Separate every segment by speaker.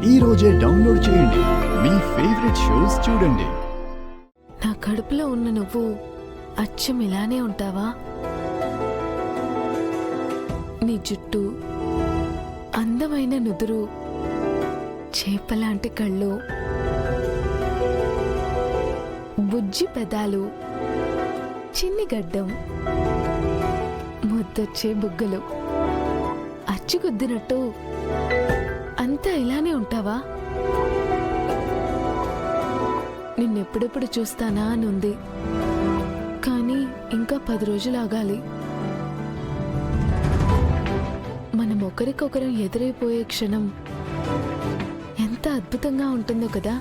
Speaker 1: ఈ రోజే డౌన్లోడ్ చేయండి. మీ ఫేవరెట్ షోస్ చూడండి.
Speaker 2: నా కడుపులో ఉన్న నువ్వు అచ్చం ఇలానే ఉంటావా? నీ జుట్టు, అందమైన నుదురు, చేపలాంటి కళ్ళు, బుజ్జి పెదాలు, చిన్ని గడ్డం, ముద్దొచ్చే బుగ్గలు, అచ్చుగుద్దినట్టు అంతా ఇలానే ఉంటావా? నిన్నెప్పుడెప్పుడు చూస్తానా అనుంది, కానీ ఇంకా 10 రోజులు ఆగాలి. మనం ఒకరికొకరం ఎదురైపోయే క్షణం ఎంత అద్భుతంగా ఉంటుందో కదా.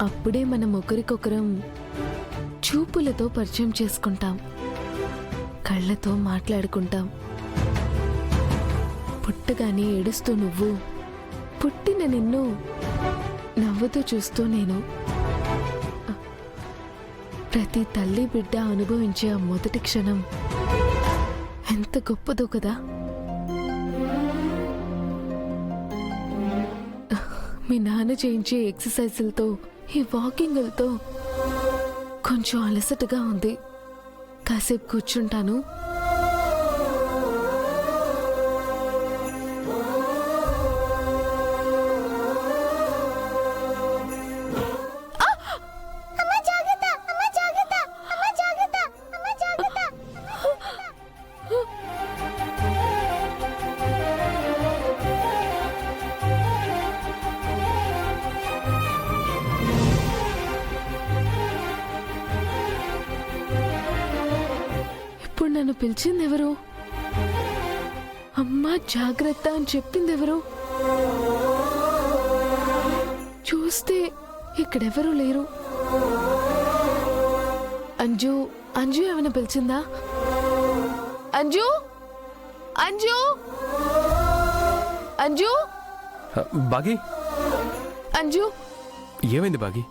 Speaker 2: అప్పుడే మనం ఒకరికొకరం చూపులతో పరిచయం చేసుకుంటాం, కళ్ళతో మాట్లాడుకుంటాం. పుట్టగానే ఏడుస్తూ నువ్వు, పుట్టిన నిన్ను నవ్వుతూ చూస్తూ నేను. ప్రతి తల్లి బిడ్డ అనుభవించే ఆ మొదటి క్షణం ఎంత గొప్పదో కదా. మీ నాన్న చేయించే ఎక్సర్సైజులతో, ఈ వాకింగ్లతో కొంచెం అలసటగా ఉంది. కాసేపు కూర్చుంటాను. ఇప్పుడు నన్ను పిలిచిందెవరు? అమ్మా జాగ్రత్త అని చెప్పిందెవరు? చూస్తే ఇక్కడెవరూ లేరు. అంజు, అంజు ఏమైనా పిలిచిందా? అంజు, అంజు, అంజు,
Speaker 3: బాగి,
Speaker 2: అంజు.
Speaker 3: ఏమైంది బాగి?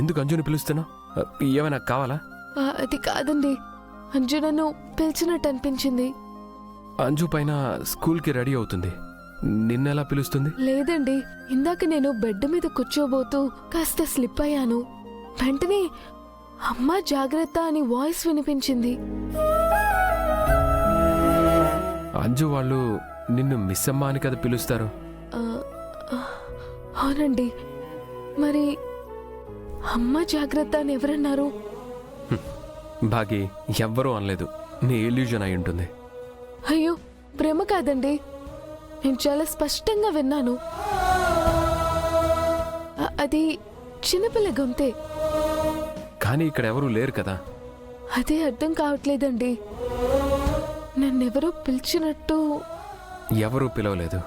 Speaker 3: ఎందుకు అంజుని పిలుస్తున్నా? ఏమైనా కావాలా?
Speaker 2: అది కాదండి, అంజు నన్ను పిలిచినట్టు అనిపించింది.
Speaker 3: అంజు పైన స్కూల్కి రెడీ అవుతుంది, నిన్నెలా పిలుస్తుంది?
Speaker 2: లేదండి, ఇందాక నేను బెడ్ మీద కూర్చోబోతూ కాస్త స్లిప్ అయ్యాను. వెంటనే అమ్మా జాగ్రత్త అని వాయిస్ వినిపించింది.
Speaker 3: అంజు వాళ్ళు నిన్ను మిస్ అమ్మా అని కదా పిలుస్తారు?
Speaker 2: అవునండి, మరి అమ్మా జాగ్రత్త అని ఎవరన్నారు?
Speaker 3: బాగి, ఎవ్వరూ అనలేదు, నీ ఇల్యూజన్ అయి ఉంటుంది.
Speaker 2: అయ్యో, ప్రేమ కాదండి, నేను చాలా స్పష్టంగా విన్నాను. అది చిన్నపిల్ల గొంతే.
Speaker 3: కానీ ఇక్కడ ఎవరూ లేరు కదా.
Speaker 2: అదే అర్థం కావట్లేదండి. నన్నెవరో పిలిచినట్టు.
Speaker 3: ఎవరూ పిలవలేదు,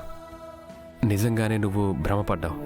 Speaker 3: నిజంగానే నువ్వు భ్రమపడ్డావు.